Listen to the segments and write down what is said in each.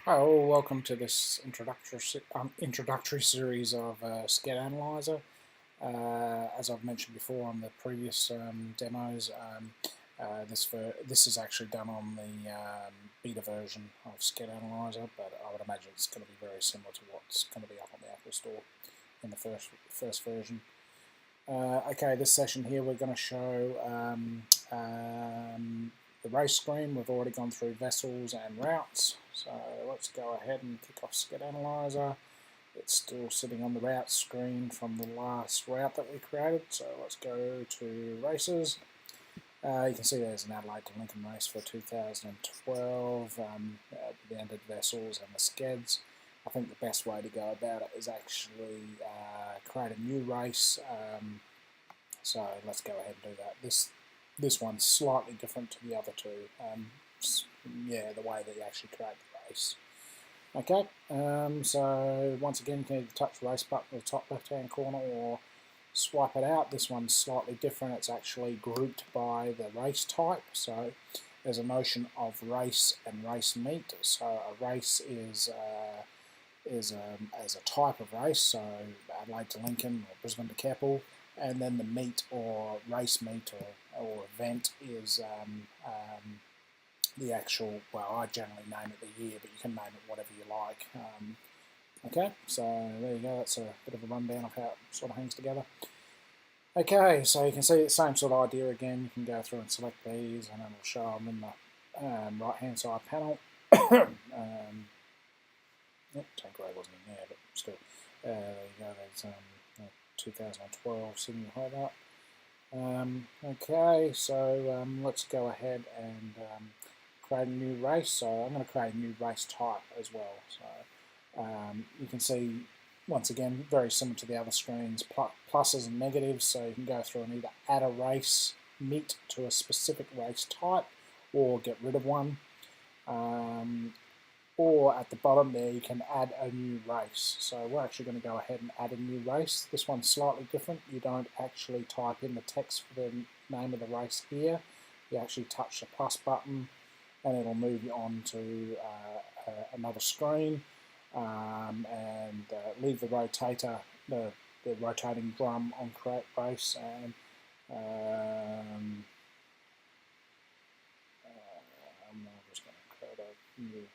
Hi all, welcome to this introductory series of Sked Analyser. As I've mentioned before on the previous demos, this is actually done on the beta version of Sked Analyser, but I would imagine it's going to be very similar to what's going to be up on the Apple Store in the first version. Okay, this session here we're going to show the race screen. We've already gone through vessels and routes, so let's go ahead and kick off Sked Analyser. It's still sitting on the route screen from the last route that we created, so let's go to races. You can see there's an Adelaide to Lincoln race for 2012, the entered vessels and the skeds. I think the best way to go about it is actually create a new race. So let's go ahead and do that. This one's slightly different to the other two. Yeah, the way that you actually create the race. Okay, so once again you can either touch the race button in the top left hand corner or swipe it out. This one's slightly different. It's actually grouped by the race type. So there's a notion of race and race meet. So a race is as a type of race, so Adelaide to Lincoln or Brisbane to Keppel, and then the meet or race meet or event is the actual, well, I generally name it the year, but you can name it whatever you like. Okay, so there you go, that's a bit of a rundown of how it sort of hangs together. Okay, so you can see the same sort of idea again. You can go through and select these and it'll show them in the right hand side panel. Tanqueray wasn't in there, but still. There you go, there's 2012 Sydney Hobart. Okay, so let's go ahead and create a new race. So I'm going to create a new race type as well. So you can see, once again, very similar to the other screens, pluses and negatives. So you can go through and either add a race meet to a specific race type or get rid of one. Or at the bottom there you can add a new race. So we're actually going to go ahead and add a new race. This one's slightly different. You don't actually type in the text for the name of the race here. You actually touch the plus button and it'll move you on to another screen and leave the rotator, the rotating drum on create race, and I'm just going to create a new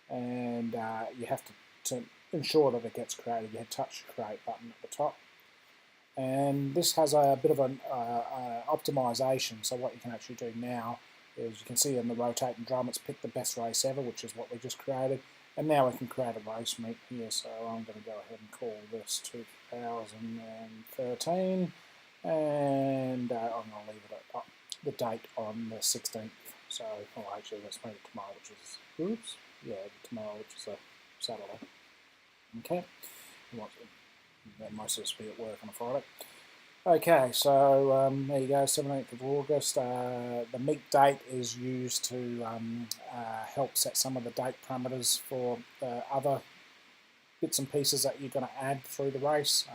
and you have to ensure that it gets created. You touch the create button at the top, and this has a bit of an optimization. So what you can actually do now is, you can see in the rotating drum it's picked the best race ever, which is what we just created, and now we can create a race meet here. So I'm going to go ahead and call this 2013, and I'm going to leave it at the date on the 16th. So, actually, let's make it tomorrow, which is, tomorrow, which is a Saturday. Okay, most of us will be at work on a Friday. Okay, so there you go, 17th of August. The meet date is used to help set some of the date parameters for the other bits and pieces that you're going to add through the race.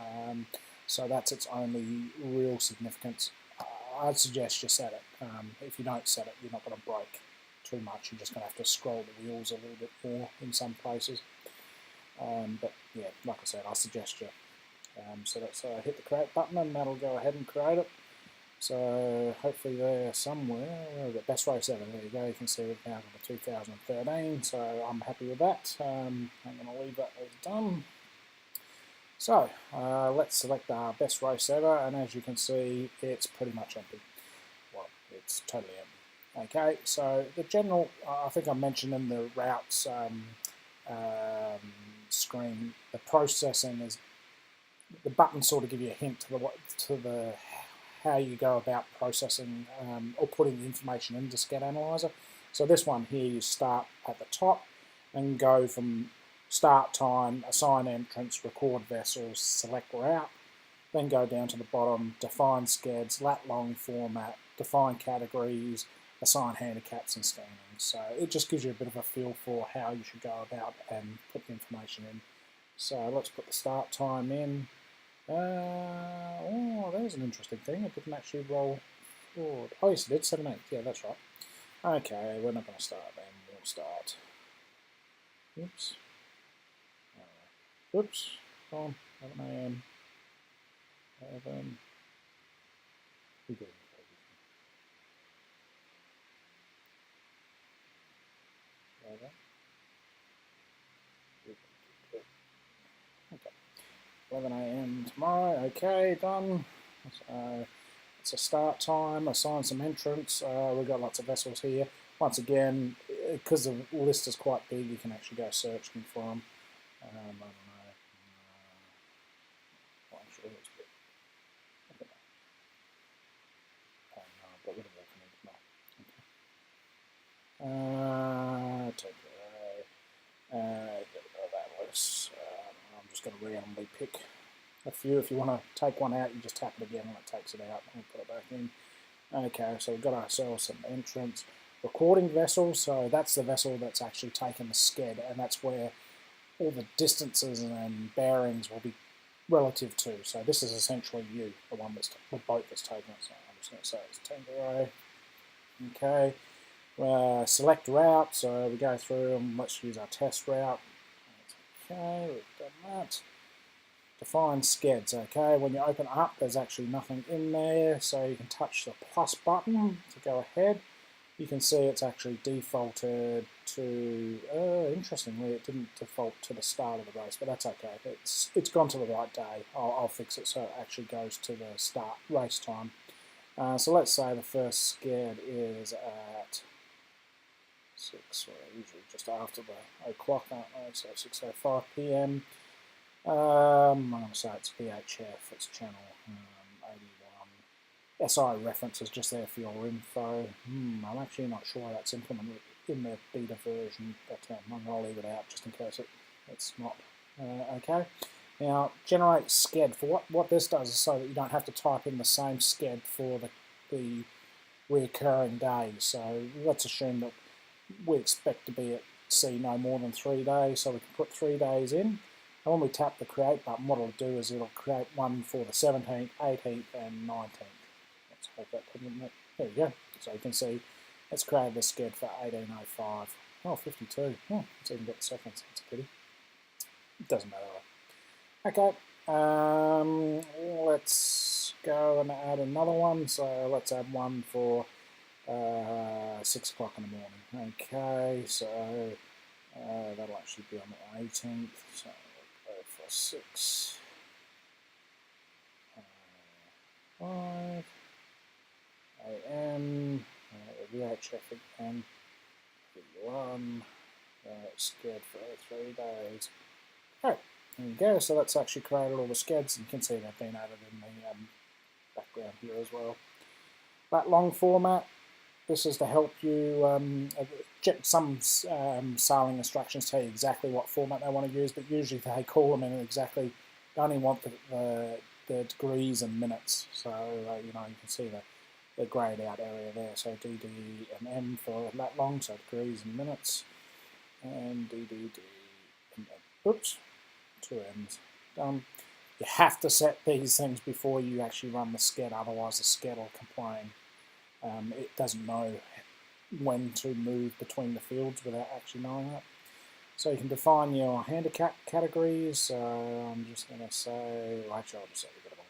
So that's its only real significance. I'd suggest you set it. If you don't set it, you're not going to break too much. You're just going to have to scroll the wheels a little bit more in some places. But yeah, like I said, I suggest you set it. So hit the create button and that'll go ahead and create it. So hopefully there somewhere, the best race ever. There you go. You can see we've now got the 2013. So I'm happy with that. I'm going to leave that as done. So let's select our best race ever, and as you can see, it's pretty much empty. Well, it's totally empty. Okay, so the general, I think I mentioned in the routes screen, the processing is, the buttons sort of give you a hint to the how you go about processing or putting the information into Sked Analyser. So this one here, you start at the top and go from start time, assign entrance, record vessels, select route, then go down to the bottom, define skeds, lat long format, define categories, assign handicaps and scanning. So it just gives you a bit of a feel for how you should go about and put the information in. So let's put the start time in. Oh, there's an interesting thing. It didn't actually roll forward. Oh, yes, it did, 7/8. Yeah, that's right. Okay, we're not going to start then. We'll start. Oops. Oops. Come on. 11 a.m. 11. We're good. Okay. 11 a.m. tomorrow. Okay, done. So it's a start time. Assign some entrants. We've got lots of vessels here. Once again, because the list is quite big, you can actually go searching for them. I don't know. Actually, it's big. Oh, no, I've got rid of that. No. Okay. Take that list. I'm just going to randomly pick a few. If you want to take one out, you just tap it again and it takes it out and put it back in. Okay, so we've got ourselves some entrance. Recording vessels, so that's the vessel that's actually taken the sked, and that's where all the distances and bearings will be relative to. So this is essentially you, the boat that's taken it. So I'm just going to say it's Tango. Okay, select route, so we go through and let's use our test route. Okay, we've done that. Define skeds, okay, when you open up there's actually nothing in there, so you can touch the plus button to go ahead. You can see it's actually defaulted to, interestingly it didn't default to the start of the race, but that's okay, it's gone to the right day. I'll fix it so it actually goes to the start race time. So let's say the first sked is at 6, or usually just after the o'clock, aren't they? So 6:05 p.m. I'm going to say it's VHF, it's channel 81. SI reference is just there for your info. I'm actually not sure that's implemented in the beta version, but I'm going to leave it out just in case it's not. Okay. Now, generate sked. For what this does is so that you don't have to type in the same sked for the recurring days. So let's assume that we expect to be at sea no more than 3 days, so we can put 3 days in. And when we tap the create button, what it'll do is it'll create one for the 17th, 18th, and 19th. Let's hope that put in there. There we go. So you can see it's created a sked for 18:05. Oh, 52. Oh, it's even got the seconds. That's pretty. It doesn't matter. Okay. Let's go and add another one. So let's add one for 6 o'clock in the morning. Okay, so that'll actually be on the 18th. So we'll go for 6. 5 a.m. VHF again. 1. Sked for 3 days. Oh, there you go. So that's actually created all the skeds. You can see they've been added in the background here as well. That long format. This is to help you, some sailing instructions tell you exactly what format they want to use, but usually they call them in exactly, they only want the degrees and minutes. So, you can see the greyed out area there. So DD and M for that long, so degrees and minutes. And DDD and M. Oops, 2 M's. Done. You have to set these things before you actually run the sked, otherwise the sked will complain. It doesn't know when to move between the fields without actually knowing that. So you can define your handicap categories. So I'm just going to say, well, actually I'll just say we've got them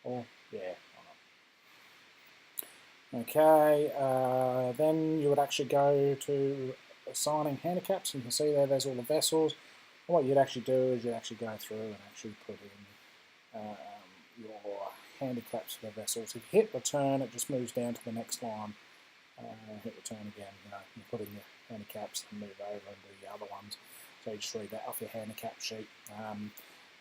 all. Or, yeah, why not? Okay, then you would actually go to assigning handicaps. You can see there's all the vessels. And what you'd actually do is you'd actually go through and actually put in your handicaps for the vessels. If you hit return, it just moves down to the next line. Hit return again, you put in your handicaps and move over and do the other ones. So you just read that off your handicap sheet. I'm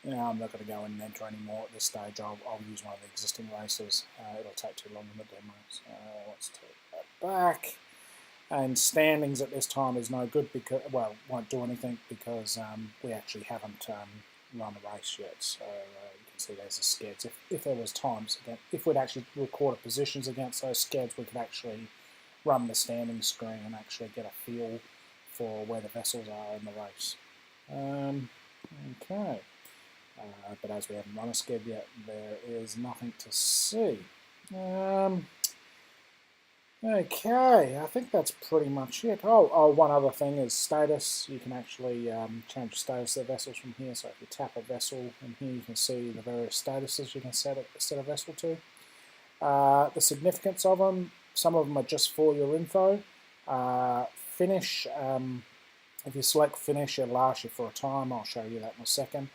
not going to go in and enter anymore at this stage. I'll use one of the existing races. It'll take too long in the demo. So let's take that back. And standings at this time is no good because, well, won't do anything because we actually haven't run the race yet. So you can see there's the skeds. If there was times, if we'd actually recorded positions against those skeds, we could actually run the standing screen and actually get a feel for where the vessels are in the race. Okay. But as we haven't run a sked yet, there is nothing to see. Okay, I think that's pretty much it. Oh, one other thing is status. You can actually change the status of the vessels from here. So if you tap a vessel in here, you can see the various statuses you can set a vessel to. The significance of them, some of them are just for your info. Finish, if you select finish, it'll last you for a time. I'll show you that in a second.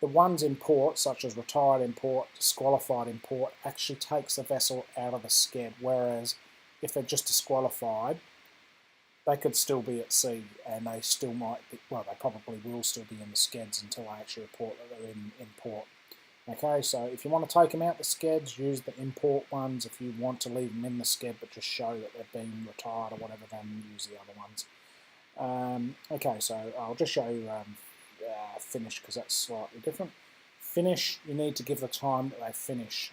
The ones in port, such as retired import, disqualified import, actually takes the vessel out of the sked, whereas if they're just disqualified, they could still be at sea and they still might be, well, they probably will still be in the skeds until they actually report that they're in port. Okay, so if you want to take them out the skeds, use the import ones. If you want to leave them in the sked but just show that they've been retired or whatever, then use the other ones. Okay, so I'll just show you finish because that's slightly different. Finish, you need to give the time that they finish.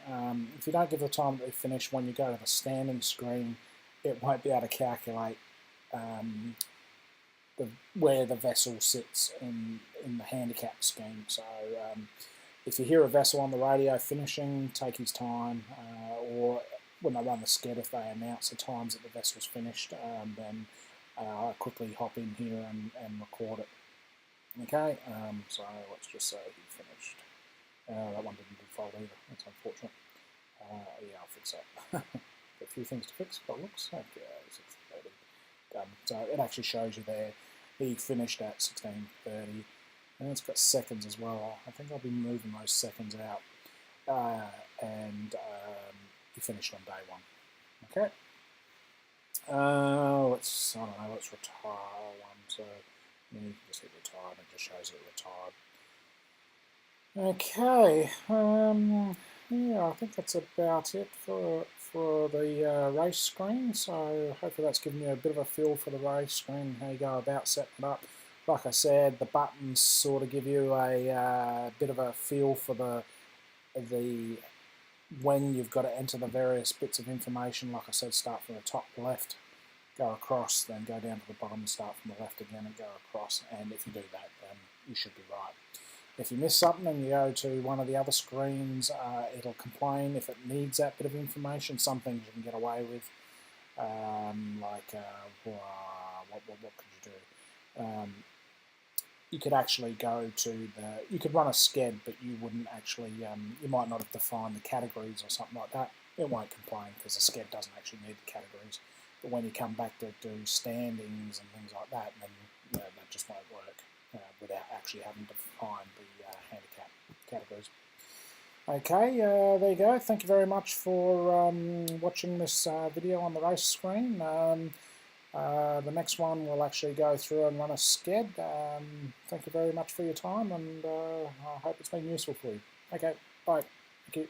If you don't give the time that they finish, when you go to the standing screen, it won't be able to calculate where the vessel sits in the handicap scheme. So if you hear a vessel on the radio finishing, take his time, or when they run the sked, if they announce the times that the vessel's finished, then quickly hop in here and record it. Okay, so let's just say he finished. That one didn't default either. That's unfortunate. Yeah, I'll fix that. A few things to fix, but looks okay. 6:30 done. So it actually shows you there. He finished at 16:30, and it's got seconds as well. I think I'll be moving those seconds out, and he finished on day one. Okay. Let's retire one. So you can just hit retired, and it just shows it retired. Okay, yeah, I think that's about it for the race screen. So hopefully that's given you a bit of a feel for the race screen, how you go about setting it up. Like I said, the buttons sort of give you a bit of a feel for the when you've got to enter the various bits of information. Like I said, start from the top left, go across, then go down to the bottom, start from the left again and go across. And if you do that, then you should be right. If you miss something and you go to one of the other screens, it'll complain if it needs that bit of information. Some things you can get away with, like what could you do? You could actually go to you could run a sked, but you wouldn't actually, you might not have defined the categories or something like that. It won't complain because the sked doesn't actually need the categories. But when you come back to do standings and things like that, then that just won't work. Without actually having to define the handicap categories. Okay, there you go. Thank you very much for watching this video on the race screen. The next one we'll actually go through and run a sked. Thank you very much for your time, and I hope it's been useful for you. Okay, bye. Thank you.